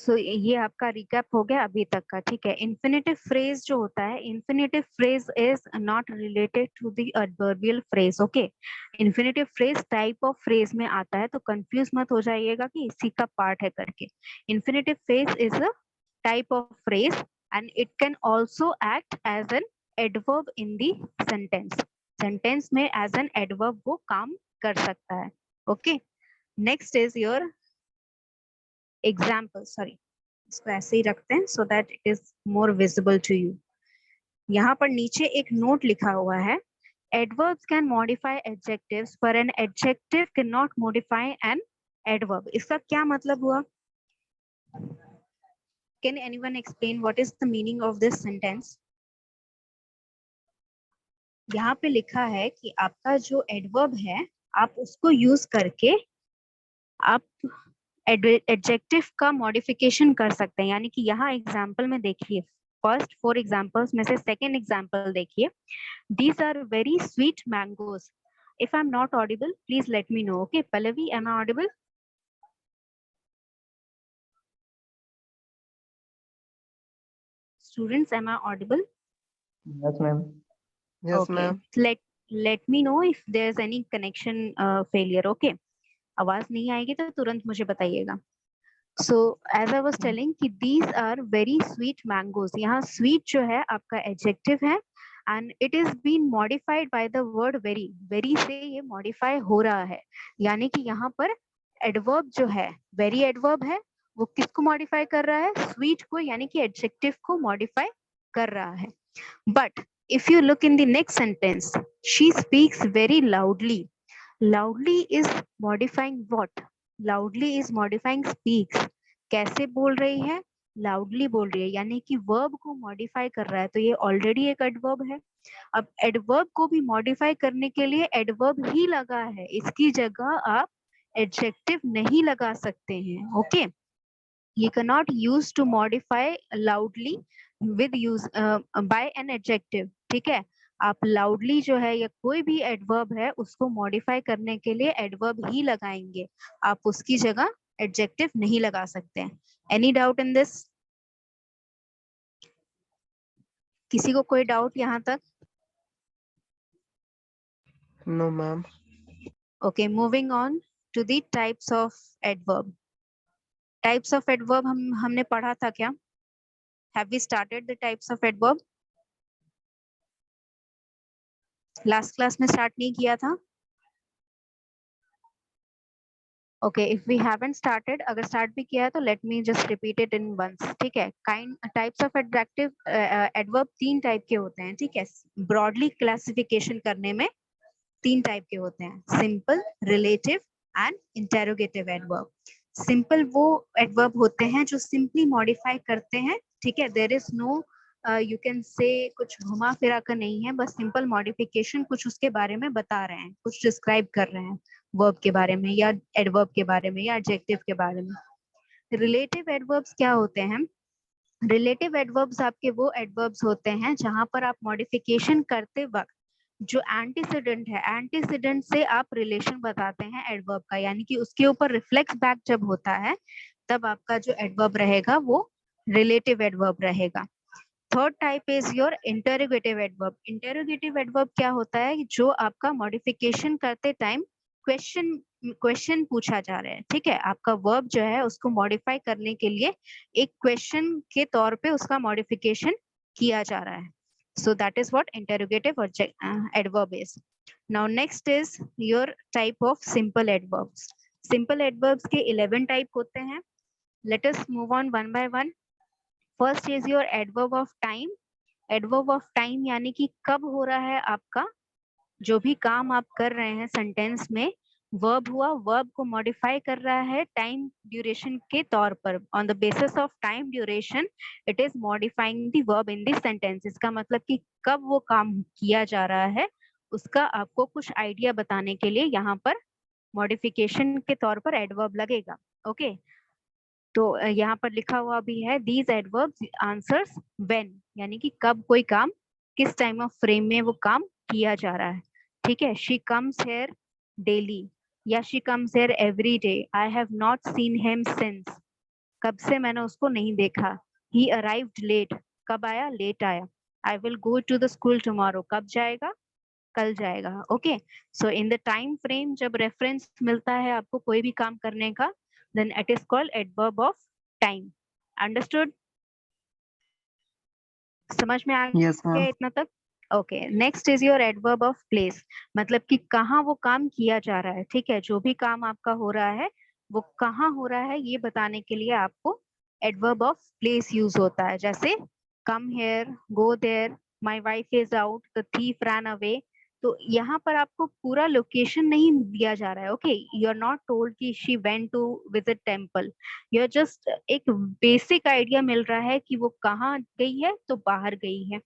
सो ये आपका रिकैप हो गया अभी तक का, ठीक है। इन्फिनेटिव फ्रेज जो होता है, infinitive phrase is not related to the adverbial phrase, okay. Infinitive phrase type of phrase में आता है, तो कंफ्यूज मत हो जाइएगा कि इसी का पार्ट है करके। Infinitive phrase is a type of phrase and it can also act as an adverb in the sentence. Sentence में एज एन एडवर्ब वो काम कर सकता है, okay. Next is your example, sorry इसको ऐसे ही रखते हैं so that it is more visible to you. यहाँ पर नीचे एक नोट लिखा हुआ है, adverbs can modify adjectives पर an adjective cannot modify an adverb। इसका क्या मतलब हुआ? Can anyone explain what is the meaning of this sentence? यहाँ पे लिखा है कि आपका जो adverb है आप उसको यूज करके आप एडजेक्टिव का मॉडिफिकेशन कर सकते हैं। यानी कि यहाँ एग्जाम्पल में देखिए, फर्स्ट 4 एग्जाम्पल्स में से सेकेंड एग्जाम्पल देखिए, these are very sweet mangoes. If I am not audible please let me know, okay. Pallavi, am I audible? Students, am I audible? Yes, ma'am. Yes, Okay, ma'am. let me know if there's any connection failure, okay। आवाज नहीं आएगी तो तुरंत मुझे बताइएगा। So as I was telling कि these are very sweet mangoes, यहाँ sweet जो है आपका adjective है and it is being modified by the word very। very से ये modify हो रहा है, यानी कि यहाँ पर adverb जो है very adverb है, वो किसको modify कर रहा है? sweet को, यानी कि adjective को modify कर रहा है। But if you look in the next sentence, she speaks very loudly। loudly is modifying what? loudly is modifying speaks। कैसे बोल रही है? loudly बोल रही है, यानी कि verb को modify कर रहा है, तो ये already एक adverb है। अब adverb को भी modify करने के लिए adverb ही लगा है, इसकी जगह आप adjective नहीं लगा सकते हैं, okay। You cannot use to modify loudly with use by an adjective, ठीक है। आप loudly जो है या कोई भी adverb है उसको modify करने के लिए adverb ही लगाएंगे, आप उसकी जगह adjective नहीं लगा सकते हैं। Any doubt in this? किसी को कोई डाउट यहाँ तक? No, ma'am. Okay, moving on to the types of adverb। types of adverb हमने पढ़ा था क्या? Have we started the types of adverb? Last class में स्टार्ट नहीं किया था? Okay, if we haven't started, अगर स्टार्ट भी किया है तो let me just repeat it in once, ठीक है। types of adverb 3 टाइप के होते हैं, ठीक है। broadly classification करने में 3 टाइप के होते हैं, simple, relative and interrogative adverb। simple वो adverb होते हैं जो simply modify करते हैं, ठीक है। there is no you can say कुछ घुमा फिरा कर नहीं है, बस simple modification, कुछ उसके बारे में बता रहे हैं, कुछ describe कर रहे हैं वर्ब के बारे में या एडवर्ब के बारे में या एडजेक्टिव के बारे में। रिलेटिव एडवर्ब्स क्या होते हैं? रिलेटिव एडवर्ब्स आपके वो एडवर्ब्स होते हैं जहां पर आप मॉडिफिकेशन करते वक्त जो एंटीसीडेंट है, एंटीसीडेंट से आप रिलेशन बताते हैं एडवर्ब का, यानी कि उसके ऊपर रिफ्लेक्स बैक जब होता है तब आपका जो एडवर्ब रहेगा वो रिलेटिव एडवर्ब रहेगा। Third type is your interrogative adverb. Interrogative adverb क्या होता है? जो आपका मॉडिफिकेशन करते टाइम क्वेश्चन पूछा जा रहा है, ठीक है। आपका वर्ब जो है उसको मॉडिफाई करने के लिए एक क्वेश्चन के तौर पे उसका मॉडिफिकेशन किया जा रहा है। So that is what interrogative adverb is. Now next is your type of simple adverbs. Simple adverbs के 11 टाइप होते हैं। Let us move on one by one. First is your adverb of time. Adverb of time यानी कि कब हो रहा है आपका जो भी काम आप कर रहे हैं सेंटेंस में, वर्ब हुआ, वर्ब को मॉडिफाई कर रहा है टाइम ड्यूरेशन के तौर पर। On the basis of time duration it is modifying the verb in this sentence. इसका मतलब कि कब वो काम किया जा रहा है उसका आपको कुछ आइडिया बताने के लिए यहाँ पर मॉडिफिकेशन के तौर पर एडवर्ब लगेगा, ओके। तो यहाँ पर लिखा हुआ भी है दीज एडवर्ब्स आंसर्स व्हेन, यानी कि कब कोई काम किस टाइम ऑफ फ्रेम में वो काम किया जा रहा है, ठीक है। शी कम्स हेयर डेली या she comes here every day. I have not seen him since. कब से मैंने उसको नहीं देखा। He arrived late, कब आया, लेट आया। I will go to the school tomorrow, कब जाएगा, कल जाएगा। Okay, so in the time frame जब रेफरेंस मिलता है आपको कोई भी काम करने का, then it is called adverb of time. Understood? समझ में आ Yes, गया ma'am. इतना तक? Okay, next is your adverb of place, मतलब कि कहाँ वो काम किया जा रहा है। ठीक है, जो भी काम आपका हो रहा है वो कहाँ हो रहा है ये बताने के लिए आपको एडवर्ब ऑफ प्लेस यूज होता है। जैसे come here, go there, my wife is out, the thief ran away. तो यहाँ पर आपको पूरा लोकेशन नहीं दिया जा रहा है। Okay, you are not told कि she went to visit temple, you just एक बेसिक आइडिया मिल रहा है कि वो कहाँ गई है, तो बाहर गई है।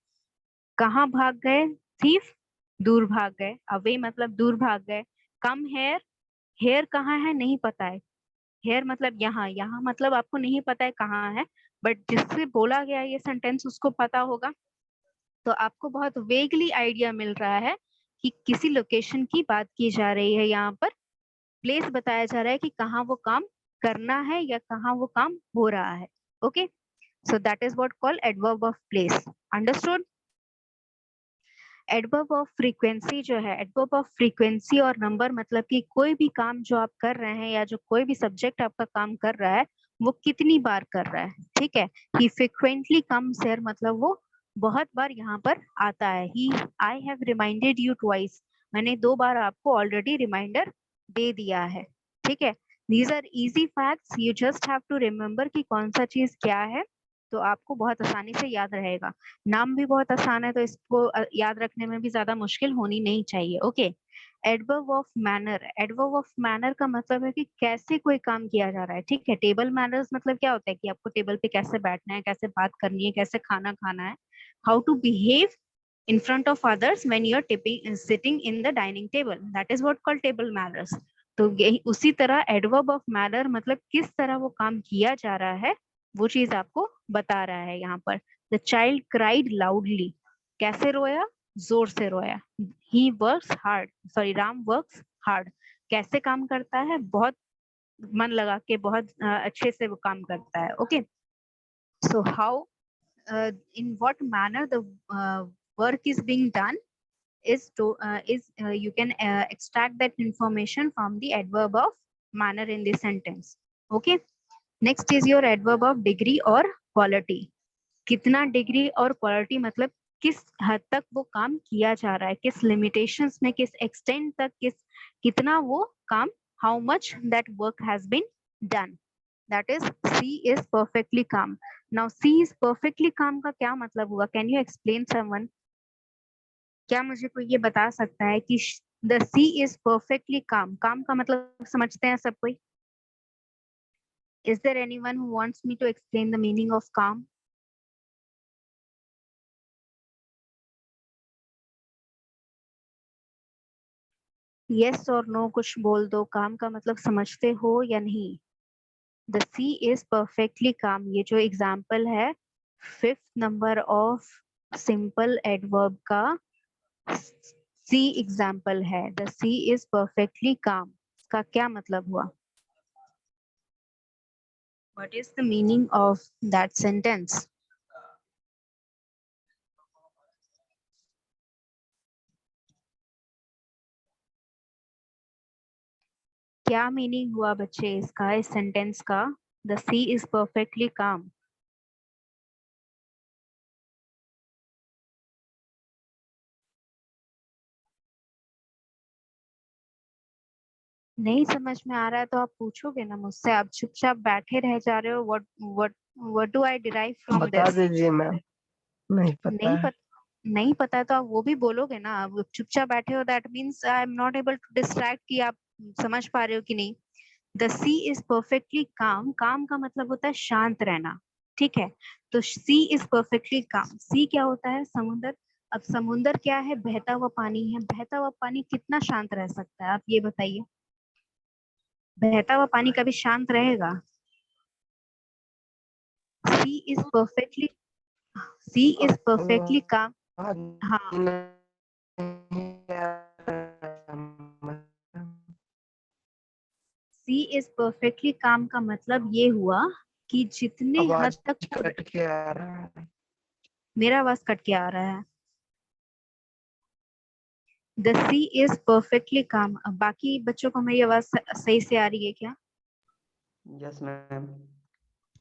कहाँ भाग गए, थीफ, दूर भाग गए। अवे मतलब दूर भाग गए। कम हेयर, हेयर कहाँ है नहीं पता है। हेयर मतलब यहाँ, यहाँ मतलब आपको नहीं पता है कहाँ है, बट जिससे बोला गया ये सेंटेंस उसको पता होगा। तो आपको बहुत वेगली आइडिया मिल रहा है कि किसी लोकेशन की बात की जा रही है। यहाँ पर प्लेस बताया जा रहा है कि कहाँ वो काम करना है या कहाँ वो काम हो रहा है। Okay, so that is what called adverb of place. Understood? Adverb of frequency जो है, एडवर्ब ऑफ फ्रीक्वेंसी और नंबर मतलब कि कोई भी काम जो आप कर रहे हैं या जो कोई भी सब्जेक्ट आपका काम कर रहा है वो कितनी बार कर रहा है। ठीक है, ही फ्रीक्वेंटली कम्स हियर मतलब वो बहुत बार यहाँ पर आता है। He, I have reminded you twice, मैंने 2 बार आपको ऑलरेडी रिमाइंडर दे दिया है। ठीक है, these are easy facts, you just have to remember कि कौन सा चीज क्या है, तो आपको बहुत आसानी से याद रहेगा। नाम भी बहुत आसान है तो इसको याद रखने में भी ज्यादा मुश्किल होनी नहीं चाहिए। Okay, adverb of manner, adverb of manner का मतलब है कि कैसे कोई काम किया जा रहा है। ठीक है, टेबल मैनर्स मतलब क्या होता है कि आपको टेबल पे कैसे बैठना है, कैसे बात करनी है, कैसे खाना खाना है। How to behave in front of others when you are sitting in the dining table, that is what called table manners। तो यही उसी तरह एडवर्ब ऑफ मैनर मतलब किस तरह वो काम किया जा रहा है वो चीज आपको बता रहा है यहाँ पर। द चाइल्ड क्राइड लाउडली, कैसे रोया, जोर से रोया। He works hard, sorry Ram works hard, कैसे काम करता है, बहुत मन लगा के, बहुत अच्छे से वो काम करता है। Okay, so how, in what manner the work is being done you can extract that information from the adverb of manner in this sentence। Okay, next is your adverb of degree or quality। कितना degree और quality मतलब किस हद तक वो काम किया जा रहा है, किस लिमिटेशंस में, किस एक्सटेंट तक, कितना वो काम, how much that work has been done. That is she is perfectly calm. Now she is perfectly calm का क्या मतलब हुआ, कैन यू एक्सप्लेन समवन? क्या मुझे कोई ये बता सकता है कि द सी इज परफेक्टली काम, काम का मतलब समझते हैं सब कोई? Is there anyone who wants me to explain the meaning of calm? Yes और नो कुछ बोल दो, काम का मतलब समझते हो या नहीं? द सी इज परफेक्टली काम, ये जो एग्जाम्पल है 5th number of simple adverb का सी एग्जाम्पल है। द सी इज परफेक्टली काम, इसका क्या मतलब हुआ? What is the meaning of that sentence? क्या मीनिंग हुआ बच्चे इसका, इस सेंटेंस का, द सी इज परफेक्टली काम? नहीं समझ में आ रहा है तो आप पूछोगे ना मुझसे, आप चुपचाप बैठे रह जा रहे हो। What do I derive from बता दिस? दीजिए मैम, नहीं पता नहीं है। पता, नहीं पता है तो आप वो भी बोलोगे ना। आप चुपचाप बैठे हो, that means I am not able to distract कि आप समझ पा रहे हो कि नहीं। द सी इज परफेक्टली काम, काम का मतलब होता है शांत रहना। ठीक है, तो सी इज परफेक्टली काम, सी क्या होता है, समुद्र। अब समुद्र क्या है, बहता हुआ पानी है। बहता हुआ पानी कितना शांत रह सकता है, आप ये बताइए? बहता हुआ पानी कभी शांत रहेगा? Sea is perfectly, sea is perfectly calm. हाँ, सी इज परफेक्टली काम का मतलब ये हुआ कि जितने हद आवाज तक कट के आ रहा है। मेरा आवाज कट के आ रहा है। द सी इज परफेक्टली काम। बाकी बच्चों को मेरी आवाज सही से आ रही है क्या? Yes ma'am.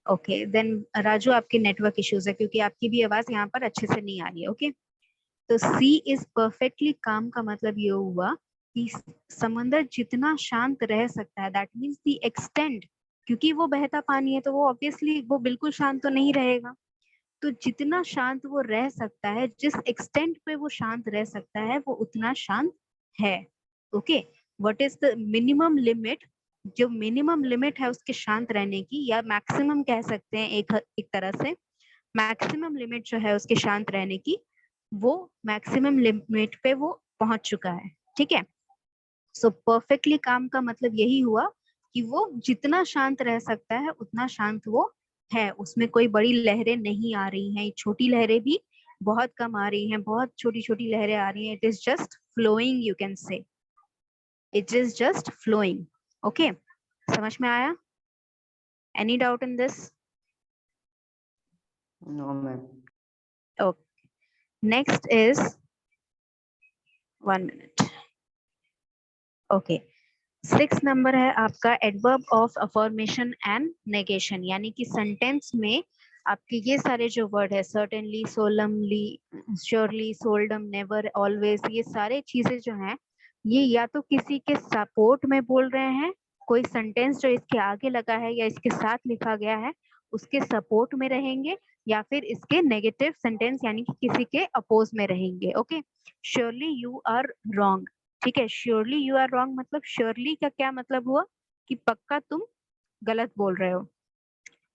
Okay then Raju, आपके नेटवर्क इश्यूज है क्योंकि आपकी भी आवाज यहाँ पर अच्छे से नहीं आ रही है। ओके, तो सी इज परफेक्टली काम का मतलब ये हुआ कि समंदर जितना शांत रह सकता है, दैट मीन्स द एक्सटेंड, क्योंकि वो बहता पानी है तो वो ऑब्वियसली वो बिल्कुल शांत तो नहीं रहेगा। तो जितना शांत वो रह सकता है, जिस एक्सटेंट पे वो शांत रह सकता है, वो उतना शांत है। Okay, what is the minimum limit? जो मिनिमम लिमिट है उसके शांत रहने की, या मैक्सिमम कह सकते हैं एक तरह से, मैक्सिमम लिमिट जो है उसके शांत रहने की, वो मैक्सिमम लिमिट पे वो पहुंच चुका है। ठीक है, सो परफेक्टली काम का मतलब यही हुआ कि वो जितना शांत रह सकता है उतना शांत वो है। उसमें कोई बड़ी लहरें नहीं आ रही हैं, छोटी लहरें भी बहुत कम आ रही हैं, बहुत छोटी छोटी लहरें आ रही हैं। It is just flowing, you can say it is just flowing. Okay, समझ में आया? Any doubt in this? No ma'am. Okay, next is 1 minute. Okay, 6 number है आपका adverb of affirmation and negation, यानी कि सेंटेंस में आपके ये सारे जो वर्ड है, certainly, solemnly, surely, seldom, never, always, ये सारे चीजें जो हैं, ये या तो किसी के सपोर्ट में बोल रहे हैं, कोई सेंटेंस जो इसके आगे लगा है या इसके साथ लिखा गया है उसके सपोर्ट में रहेंगे, या फिर इसके नेगेटिव सेंटेंस यानी कि किसी के अपोज में रहेंगे। Okay, surely you are wrong. ठीक है, श्योरली यू आर रॉन्ग मतलब श्योरली का क्या मतलब हुआ कि पक्का तुम गलत बोल रहे हो।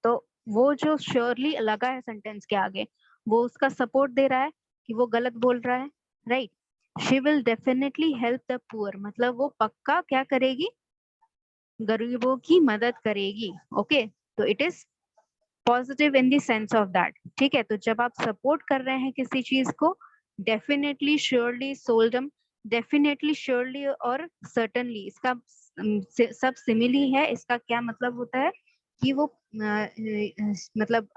तो वो जो श्योरली लगा है सेंटेंस के आगे, वो उसका सपोर्ट दे रहा है कि वो गलत बोल रहा है, right. She will definitely help the poor मतलब वो पक्का क्या करेगी, गरीबों की मदद करेगी। ओके, तो it is positive in the sense of that. ठीक है, तो जब आप सपोर्ट कर रहे हैं किसी चीज को, डेफिनेटली, श्योरली, सोल्डम, डेफिनेटली, श्योरली और सर्टनली, इसका सब सिमिली है। इसका क्या मतलब होता है कि वो मतलब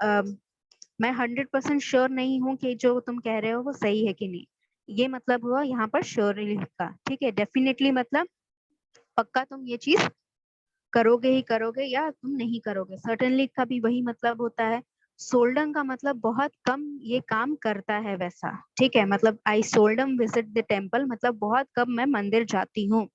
मैं 100% श्योर नहीं हूँ कि जो तुम कह रहे हो वो सही है कि नहीं, ये मतलब हुआ यहाँ पर श्योरली का। ठीक है, डेफिनेटली मतलब पक्का तुम ये चीज करोगे ही करोगे या तुम नहीं करोगे। सर्टेनली का भी वही मतलब होता है। सोल्डम का मतलब बहुत कम ये काम करता है वैसा। ठीक है, मतलब आई सोल्डम विजिट द टेम्पल मतलब बहुत कम मैं मंदिर जाती हूँ।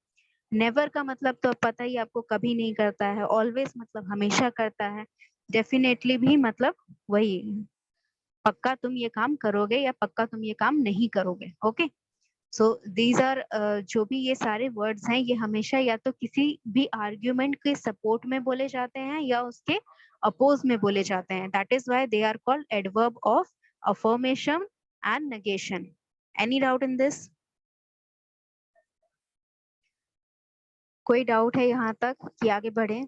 नेवर का मतलब तो पता ही आपको, कभी नहीं करता है। ऑलवेज मतलब हमेशा करता है। डेफिनेटली भी मतलब वही, पक्का तुम ये काम करोगे या पक्का तुम ये काम नहीं करोगे। ओके, सो दीज आर जो भी ये सारे वर्ड्स हैं ये हमेशा या तो किसी भी आर्ग्यूमेंट के सपोर्ट में बोले जाते हैं या उसके अपोज में बोले जाते हैं। That is why they are called adverb of affirmation and negation. Any doubt in this? कोई डाउट है यहाँ तक कि आगे बढ़े?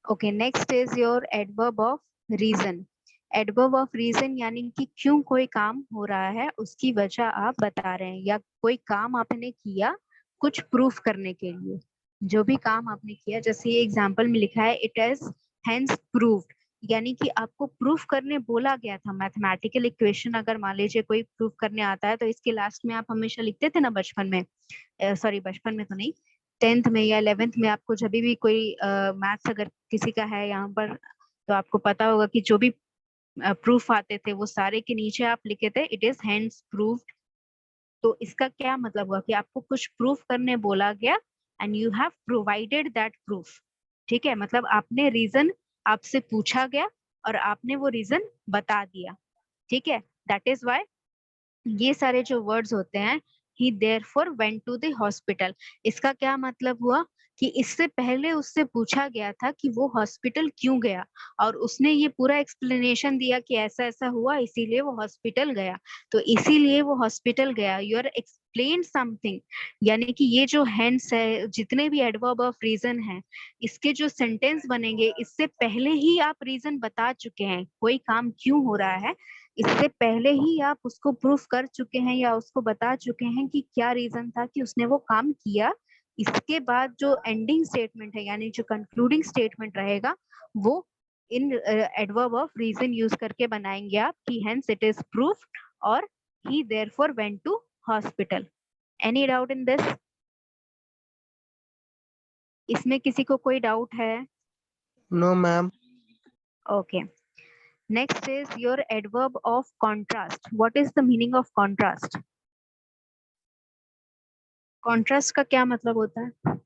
Okay, next is your adverb of reason. Adverb of reason यानी कि क्यों कोई काम हो रहा है उसकी वजह आप बता रहे हैं, या कोई काम आपने किया कुछ प्रूफ करने के लिए। जो भी काम आपने किया, जैसे ये एग्जांपल में लिखा है इट इज हेंस प्रूव्ड, यानी कि आपको प्रूफ करने बोला गया था। मैथमेटिकल इक्वेशन अगर मान लीजिए कोई प्रूफ करने आता है तो इसके लास्ट में आप हमेशा लिखते थे ना बचपन में, सॉरी बचपन में तो नहीं, 10th में या 11th में आपको जब भी कोई मैथ्स अगर किसी का है यहाँ पर, तो आपको पता होगा कि जो भी प्रूफ आते थे वो सारे के नीचे आप लिखे थे इट इज हैंड्स प्रूव्ड। तो इसका क्या मतलब हुआ कि आपको कुछ प्रूफ करने बोला गया and you have provided that proof. ठीक है, मतलब आपने रीजन, आपसे पूछा गया और आपने वो रीजन बता दिया। ठीक है, दैट इज व्हाई ये सारे जो वर्ड्स होते हैं, he therefore went to the hospital, इसका क्या मतलब हुआ कि इससे पहले उससे पूछा गया था कि वो हॉस्पिटल क्यों गया, और उसने ये पूरा एक्सप्लेनेशन दिया कि ऐसा ऐसा हुआ इसीलिए वो हॉस्पिटल गया। तो इसीलिए वो हॉस्पिटल गया, यू आर एक्सप्लेन समथिंग। यानी कि ये जो हेंस है, जितने भी एडवर्ब ऑफ रीजन है, इसके जो सेंटेंस बनेंगे इससे पहले ही आप रीजन बता चुके हैं कोई काम क्यों हो रहा है, इससे पहले ही आप उसको प्रूफ कर चुके हैं या उसको बता चुके हैं कि क्या रीजन था कि उसने वो काम किया इसके बाद जो एंडिंग स्टेटमेंट है यानी जो कंक्लूडिंग स्टेटमेंट रहेगा वो in adverb of reason use करके बनाएंगे आप कि हेंस इट इज प्रूफ्ड और he therefore went to hospital. Any doubt in this? इसमें किसी को कोई डाउट है? No ma'am. Okay, next is your adverb of contrast. What is the meaning of contrast? Contrast का क्या मतलब होता है?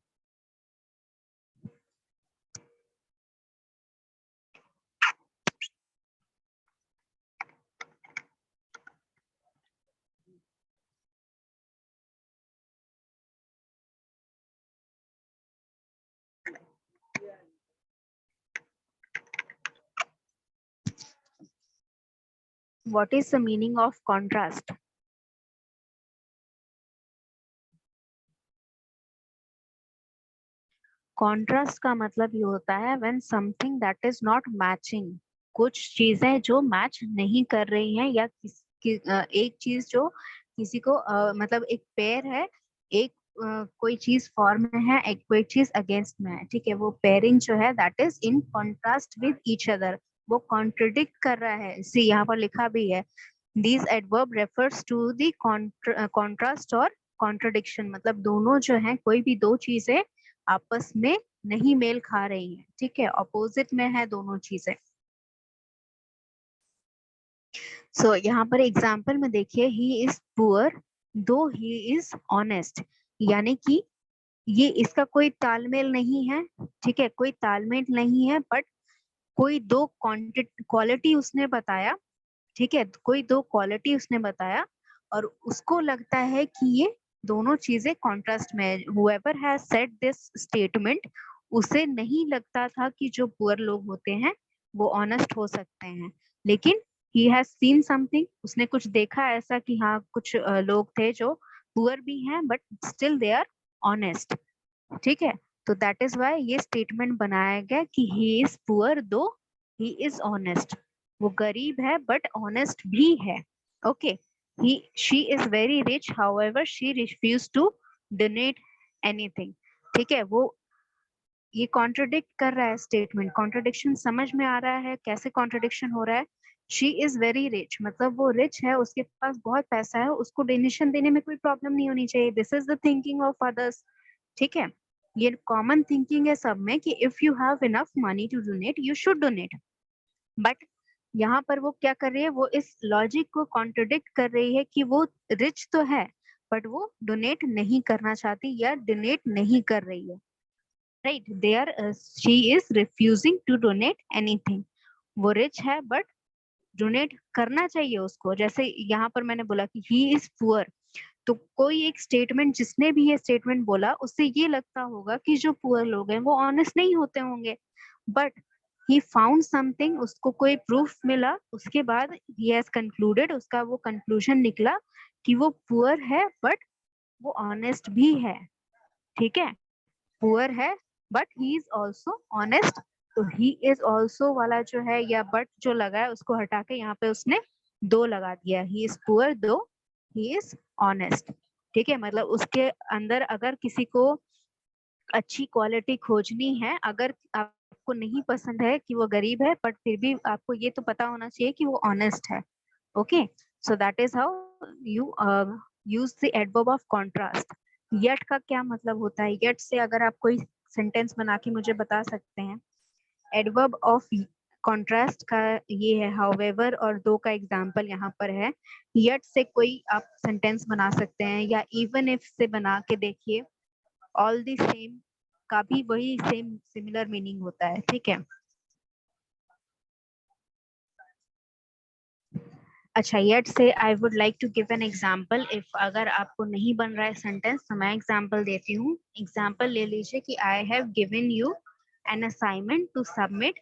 What is the meaning of contrast? Contrast का मतलब ये होता है when something that is not matching, कुछ चीजें जो मैच नहीं कर रही हैं या एक चीज जो किसी को मतलब एक पेयर है, एक कोई चीज फॉर्म में है, एक कोई चीज अगेंस्ट में है, ठीक है, वो पेयरिंग जो है that is in contrast with each other, वो कॉन्ट्रडिक्ट कर रहा है। इसी यहाँ पर लिखा भी है this adverb refers to the contrast और कॉन्ट्रडिक्शन, मतलब दोनों जो है कोई भी दो चीजें आपस में नहीं मेल खा रही हैं, ठीक है, ऑपोजिट में है दोनों चीजें। सो यहाँ पर एग्जाम्पल में देखिए ही इज पुअर दो ही इज ऑनेस्ट, यानी कि ये इसका कोई तालमेल नहीं है, ठीक है, कोई तालमेल नहीं है, बट कोई दो क्वालिटी उसने बताया, ठीक है, कोई दो क्वालिटी उसने बताया और उसको लगता है कि ये दोनों चीजें कॉन्ट्रास्ट में है। whoever has said this statement उसे नहीं लगता था कि जो पुअर लोग होते हैं वो ऑनेस्ट हो सकते हैं, लेकिन he has seen something, उसने कुछ देखा ऐसा कि हाँ कुछ लोग थे जो पुअर भी हैं but still they are honest, ठीक है, तो दैट इज वाई ये स्टेटमेंट बनाया गया कि ही इज पुअर दो ही इज ऑनेस्ट, वो गरीब है बट ऑनेस्ट भी है। Okay, he she is very rich however she refuse to donate anything, ठीक है, वो ये कॉन्ट्रडिक्ट कर रहा है स्टेटमेंट, कॉन्ट्रडिक्शन समझ में आ रहा है कैसे कॉन्ट्रडिक्शन हो रहा है? शी इज वेरी रिच मतलब वो रिच है, उसके पास बहुत पैसा है, उसको डोनेशन देने में कोई प्रॉब्लम नहीं होनी चाहिए, this is the thinking of others, ठीक है, ये कॉमन थिंकिंग है सब में कि if you have enough money to donate you should donate, but यहाँ पर वो क्या कर रही है, वो इस लॉजिक को कॉन्ट्रडिक्ट कर रही है कि वो रिच तो है बट वो डोनेट नहीं करना चाहती या डोनेट नहीं कर रही है, right, there she is refusing to donate anything, वो रिच है बट डोनेट करना चाहिए उसको, जैसे यहाँ पर मैंने बोला कि ही इज पुअर, तो कोई एक स्टेटमेंट जिसने भी ये स्टेटमेंट बोला उससे ये लगता होगा कि जो पुअर लोग हैं वो ऑनेस्ट नहीं होते होंगे, बट ही फाउंड समथिंग, उसको कोई प्रूफ मिला, उसके बाद ही हैज कंक्लूडेड, उसका वो कंक्लूजन निकला कि वो पुअर है बट वो ऑनेस्ट भी है, ठीक है, पुअर है but he is also honest, तो ही इज ऑल्सो वाला जो है या बट जो लगा है उसको हटा के यहाँ पे उसने दो लगा दिया, ही इज पुअर दो ही इज ऑनेस्ट, ठीक है, मतलब उसके अंदर अगर किसी को अच्छी क्वालिटी खोजनी है, अगर आपको नहीं पसंद है कि वो गरीब है बट फिर भी आपको ये तो पता होना चाहिए कि वो ऑनेस्ट है, okay, so that is how you use the adverb of contrast. Yet का क्या मतलब होता है? येट से अगर आप कोई सेंटेंस बना के मुझे बता सकते हैं। एडवर्ब ऑफ कॉन्ट्रास्ट का ये है हाउएवर और दो का एग्जाम्पल यहाँ पर है, येट से कोई आप सेंटेंस बना सकते हैं या इवन इफ से बना के देखिए, ऑल द सेम का भी वही सेम सिमिलर मीनिंग होता है, ठीक है। अच्छा, yet say I would like to give an example, if अगर आपको नहीं बन रहा है सेंटेंस तो मैं एग्जाम्पल देती हूँ। एग्जाम्पल ले लीजिए कि I have given you an assignment to submit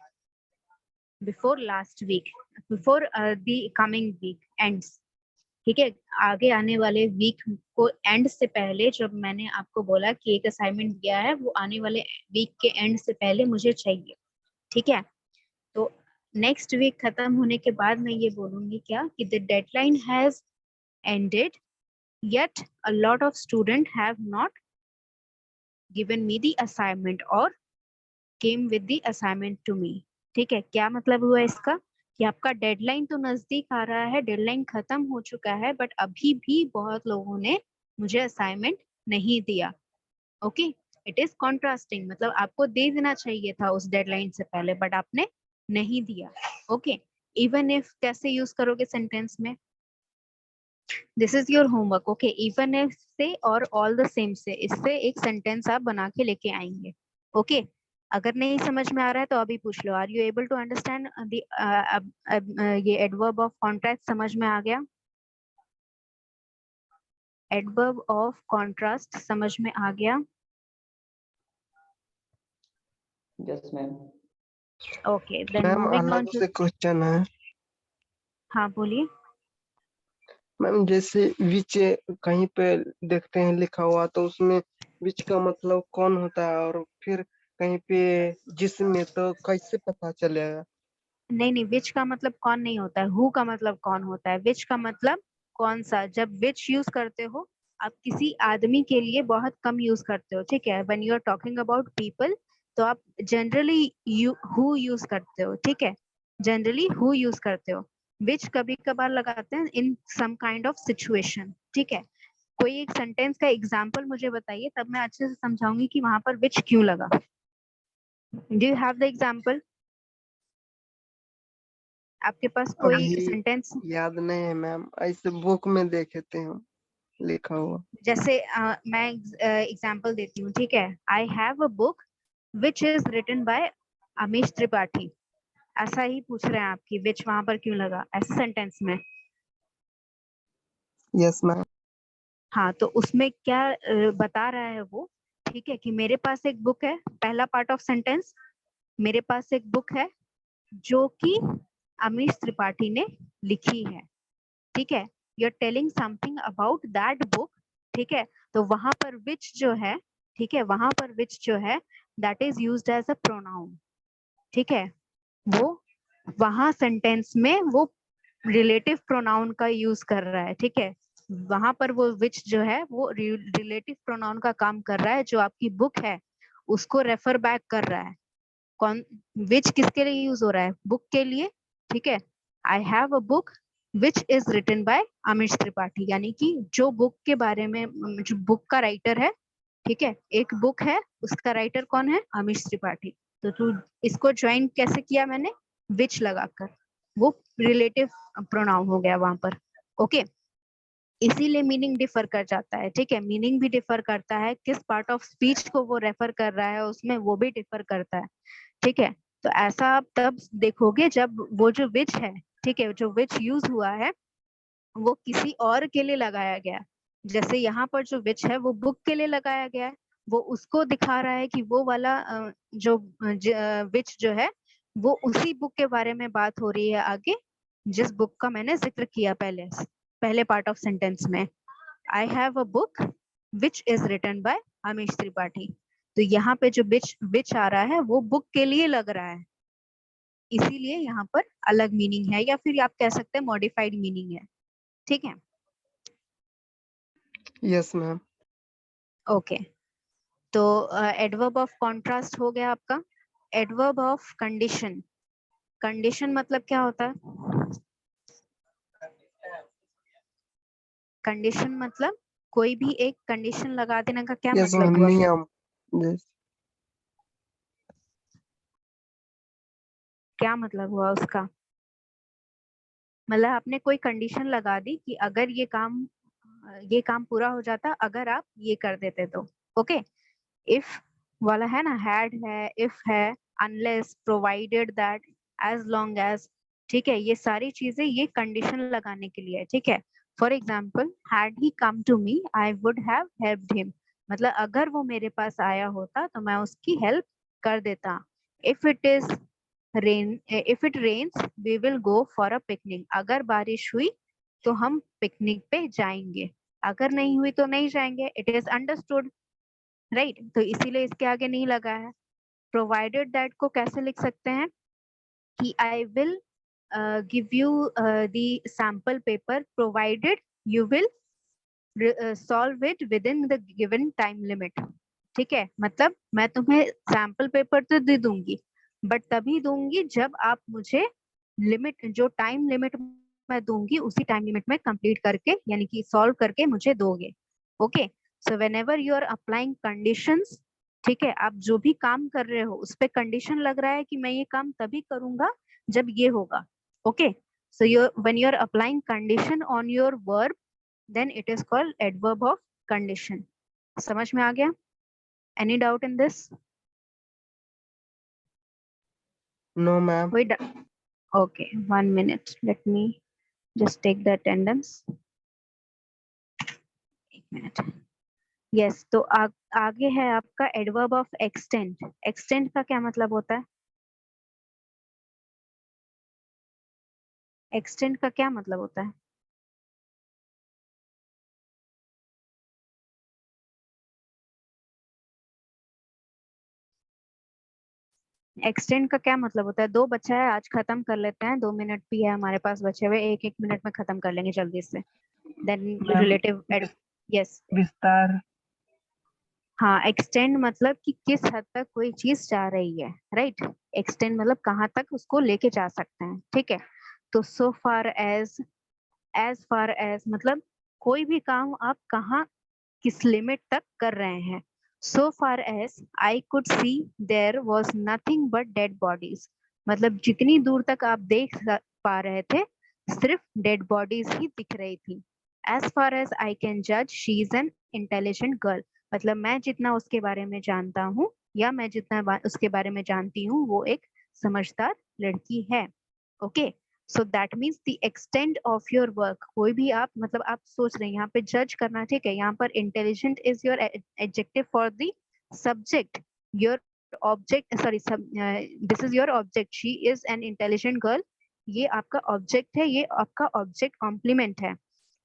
before last week, before the coming week ends, ठीक है, आगे आने वाले वीक को एंड से पहले जब मैंने आपको बोला कि एक असाइनमेंट दिया है वो आने वाले वीक के एंड से पहले मुझे चाहिए, ठीक है, तो नेक्स्ट वीक खत्म होने के बाद मैं ये बोलूंगी क्या कि the deadline has ended yet a lot of students have not given me the assignment or came with the assignment to me। ठीक है, क्या मतलब हुआ इसका कि आपका डेडलाइन तो नजदीक आ रहा है, डेडलाइन खत्म हो चुका है, बट अभी भी बहुत लोगों ने मुझे असाइनमेंट नहीं दिया। ओके, इट इज कॉन्ट्रास्टिंग, मतलब आपको दे देना चाहिए था उस डेडलाइन से पहले, बट आपने नहीं दिया। ओके, इवन इफ कैसे यूज करोगे सेंटेंस में? This is your homework. Okay, even if से और ऑल द सेम से, इससे एक सेंटेंस आप बना के लेके आएंगे। ओके, अगर नहीं समझ में आ रहा है तो अभी पूछ लो। Are you able to understand ये एडवर्ब ऑफ कॉन्ट्रास्ट समझ में आ गया? एडवर्ब ऑफ कॉन्ट्रास्ट समझ में आ गया? Yes ma'am. Okay, then ma'am moving on अलग टू। से क्वेश्चन है। हाँ बोलिए। मैम जैसे विच कहीं पे देखते हैं लिखा हुआ, तो उसमें विच का मतलब कौन होता है, और फिर कहीं पे जिसमें, तो कैसे पता चलेगा? नहीं नहीं, विच का मतलब कौन नहीं होता है, हु का मतलब कौन होता है। विच का मतलब कौन सा। जब विच यूज करते हो आप किसी आदमी के लिए बहुत कम यूज करते हो, ठीक है। When you are talking about people तो आप जनरली हु यूज करते हो, ठीक है, जनरली हु यूज करते हो। विच कभी कभार लगाते हैं इन सम काइंड ऑफ सिचुएशन, ठीक है। कोई एक सेंटेंस का एग्जाम्पल मुझे बताइए, तब मैं अच्छे से समझाऊंगी कि वहां पर विच क्यों लगा। Do you have the example? आपके पास कोई अभी सेंटेंस? याद नहीं है मैम, ऐसे बुक में देखे थे हम लिखा हुआ। जैसे मैं एग्जांपल देती हूँ, ठीक है। I have a book which is written by Amish Tripathi. ऐसा ही पूछ रहे हैं आपकी विच वहां पर क्यों लगा ऐसे सेंटेंस में? Yes ma'am. हाँ, तो उसमें क्या बता रहा है वो, ठीक है, कि मेरे पास एक बुक है। पहला पार्ट ऑफ सेंटेंस, मेरे पास एक बुक है जो कि अमीश त्रिपाठी ने लिखी है, ठीक है। You are telling something about that book, ठीक है। तो वहां पर विच जो है, ठीक है, वहां पर विच जो है that is used as a pronoun, ठीक है। वो वहां सेंटेंस में वो रिलेटिव प्रोनाउन का यूज कर रहा है, ठीक है। वहां पर वो विच जो है वो रिलेटिव प्रोनाउन का काम कर रहा है, जो आपकी बुक है उसको रेफर बैक कर रहा है। कौन विच किसके लिए यूज हो रहा है? बुक के लिए, ठीक है। I have a book which is written by Amish Tripathi, यानी कि जो बुक के बारे में, जो बुक का राइटर है, ठीक है, एक बुक है, उसका राइटर कौन है? अमीश त्रिपाठी। तो तू इसको ज्वाइन कैसे किया मैंने? विच लगाकर, वो रिलेटिव प्रोनाउन हो गया वहां पर। ओके, इसीलिए मीनिंग डिफर कर जाता है, ठीक है। मीनिंग भी डिफर करता है, किस पार्ट ऑफ स्पीच को वो रेफर कर रहा है उसमें वो भी डिफर करता है, ठीक है। तो ऐसा आप तब देखोगे जब वो जो विच है, ठीक है, जो विच यूज हुआ है वो किसी और के लिए लगाया गया। जैसे यहाँ पर जो विच है वो बुक के लिए लगाया गया है, वो उसको दिखा रहा है कि वो वाला जो विच जो है वो उसी बुक के बारे में बात हो रही है आगे, जिस बुक का मैंने जिक्र किया पहले पार्ट ऑफ सेंटेंस में। I have a book which is written by Amish Tripathi. तो यहाँ पे जो विच आ रहा है वो बुक के लिए लग रहा है, इसीलिए यहाँ पर अलग मीनिंग है, या फिर आप कह सकते हैं मॉडिफाइड मीनिंग है, ठीक है। Yes ma'am. ओके, तो एडवर्ब ऑफ कॉन्ट्रास्ट हो गया आपका। एडवर्ब ऑफ कंडीशन, कंडीशन मतलब क्या होता है? कंडीशन मतलब कोई भी एक कंडीशन लगा देने का क्या यस मतलब मैम, हुआ फिर? नियम। यस। क्या मतलब हुआ उसका? मतलब आपने कोई कंडीशन लगा दी कि अगर ये काम पूरा हो जाता अगर आप ये कर देते तो। ओके, इफ वाला है ना, हैड है, इफ है, unless, provided that, as long as, ठीक है। ये सारी चीजें ये कंडीशन लगाने के लिए है, ठीक है। For example, had he come to me I would have helped him, मतलब अगर वो मेरे पास आया होता तो मैं उसकी हेल्प कर देता। If it is if it rains we will go for a picnic, अगर बारिश हुई तो हम पिकनिक पे जाएंगे, अगर नहीं हुई तो नहीं जाएंगे। It is understood, right. तो इसीलिए इसके आगे नहीं लगा है। प्रोवाइडेड दैट को कैसे लिख सकते हैं कि I will give you the sample paper provided you will solve it within the given time limit, ठीक है, मतलब मैं तुम्हें सैंपल पेपर तो दे दूंगी, बट तभी दूंगी जब आप मुझे लिमिट, जो टाइम लिमिट मैं दूंगी उसी टाइम लिमिट में कंप्लीट करके यानी कि सॉल्व करके मुझे दोगे। Okay, so whenever you are applying conditions, ठीक है, आप जो भी काम कर रहे हो उस पे कंडीशन लग रहा है कि मैं ये काम तभी करूंगा जब ये होगा। Okay, so you when you are applying condition on your verb, then it is called adverb of condition. समझ में आ गया? Any doubt in this? No, ma'am. Wait. Okay, 1 minute. Let me just take the attendance. 1 minute. Yes, तो आगे है आपका adverb of extend. Extend का क्या मतलब होता है? Extend का क्या मतलब होता है? एक्सटेंड का क्या मतलब होता है? दो बच्चा है, आज खत्म कर लेते हैं, 2 मिनट भी है हमारे पास बचे हुए, एक एक मिनट में खत्म कर लेंगे जल्दी से। देन Ma'am, रिलेटिव, यस, विस्तार। हाँ, एक्सटेंड मतलब कि किस हद तक कोई चीज जा रही है, राइट। एक्सटेंड मतलब कहाँ तक उसको लेके जा सकते हैं, ठीक है। तो सो फार एज फार एज मतलब कोई भी काम आप कहाँ, किस लिमिट तक कर रहे हैं। So far as I could see there was nothing but dead bodies, मतलब जितनी दूर तक आप देख पा रहे थे सिर्फ डेड बॉडीज ही दिख रही थी। As far as I can जज she is an intelligent girl, मतलब मैं जितना उसके बारे में जानता हूँ या मैं जितना उसके बारे में जानती हूँ वो एक समझदार लड़की है। Okay, so that means the extend of your work, कोई भी आप मतलब आप सोच रहे हैं यहाँ पे जज करना, ठीक है, यहाँ पर intelligent is your adjective for the subject, your object, sorry, this is your object, she is an intelligent girl, ये आपका ऑब्जेक्ट है, ये आपका ऑब्जेक्ट कॉम्प्लीमेंट है।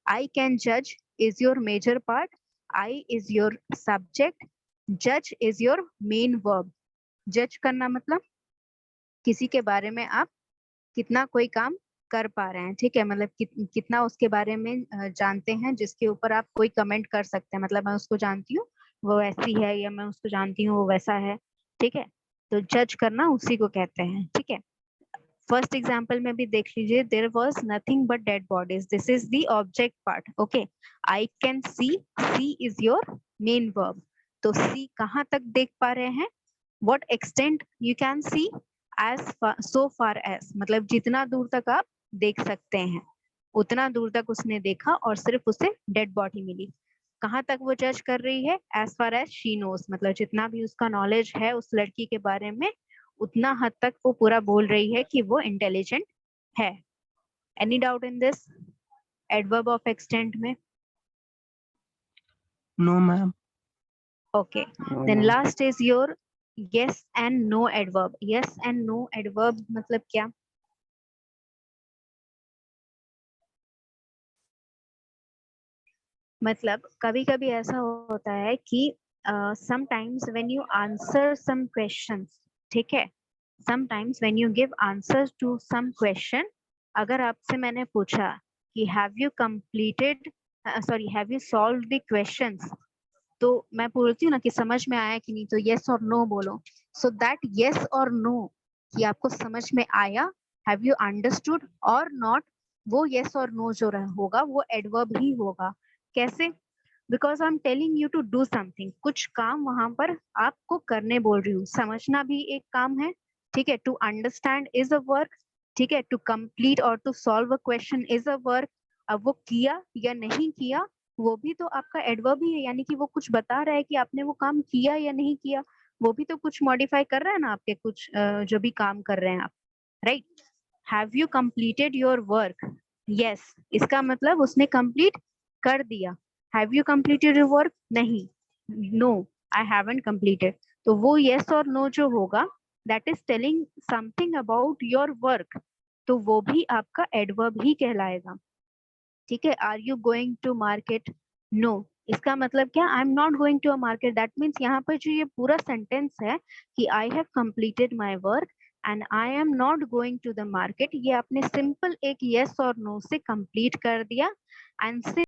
आई कैन जज is your major part, I is your subject, जज is your main verb. जज करना मतलब किसी के बारे में आप कितना कोई काम कर पा रहे हैं, ठीक है, मतलब कितना उसके बारे में जानते हैं जिसके ऊपर आप कोई कमेंट कर सकते हैं, मतलब मैं उसको जानती हूँ वो ऐसी है या मैं उसको जानती हूँ वो वैसा है, ठीक है। तो जज करना उसी को कहते हैं, ठीक है। फर्स्ट एग्जाम्पल में भी देख लीजिए, there was nothing but dead bodies, this is the object part. Okay, I can see is your main verb, तो सी कहाँ तक देख पा रहे हैं, what extent you can see, as so far as मतलब जितना दूर तक आप देख सकते हैं उतना दूर तक उसने देखा और सिर्फ उसे डेड बॉडी मिली। कहाँ तक वो जज कर रही है, as far as she knows, मतलब जितना भी उसका नॉलेज है उस लड़की के बारे में उतना हद तक वो पूरा बोल रही है कि वो इंटेलिजेंट है। Any doubt in this adverb of extent में? No, ma'am. Okay, No, then ma'am. Last is your yes and no adverb. yes and no adverb मतलब क्या? मतलब कभी कभी ऐसा होता है कि sometimes when you answer some questions, ठीक है, sometimes when you give answers to some question, अगर आपसे मैंने पूछा कि have you completed, sorry, have you solved the questions, तो मैं बोलती हूँ ना कि समझ में आया कि नहीं, तो yes और no बोलो। so that yes और no कि आपको समझ में आया, have you understood or not, वो yes और no जो होगा वो adverb ही होगा। कैसे? Because I am telling you to do something, कुछ काम वहां पर आपको करने बोल रही हूँ, समझना भी एक काम है, ठीक है, to understand is a work, ठीक है, टू कंप्लीट और to solve a question is a work. अब वो किया या नहीं किया वो भी तो आपका एडवर्ब ही है, यानी कि वो कुछ बता रहा है कि आपने वो काम किया या नहीं किया, वो भी तो कुछ मॉडिफाई कर रहा है ना आपके कुछ जो भी काम कर रहे हैं आप, right. Have you completed your work, yes, इसका मतलब उसने कंप्लीट कर दिया। Have you completed your work, नहीं, नो, आई हैवंट कंप्लीटेड, तो वो यस और नो जो होगा that is telling something about your work, तो वो भी आपका एडवर्ब ही कहलाएगा, ठीक है। Are you going to market, no, इसका मतलब क्या, I am not going to a market, that means यहाँ पर जो ये पूरा सेंटेंस है कि I have completed my work and I am not going to the market, ये आपने सिंपल एक यस और नो से कंप्लीट कर दिया एंड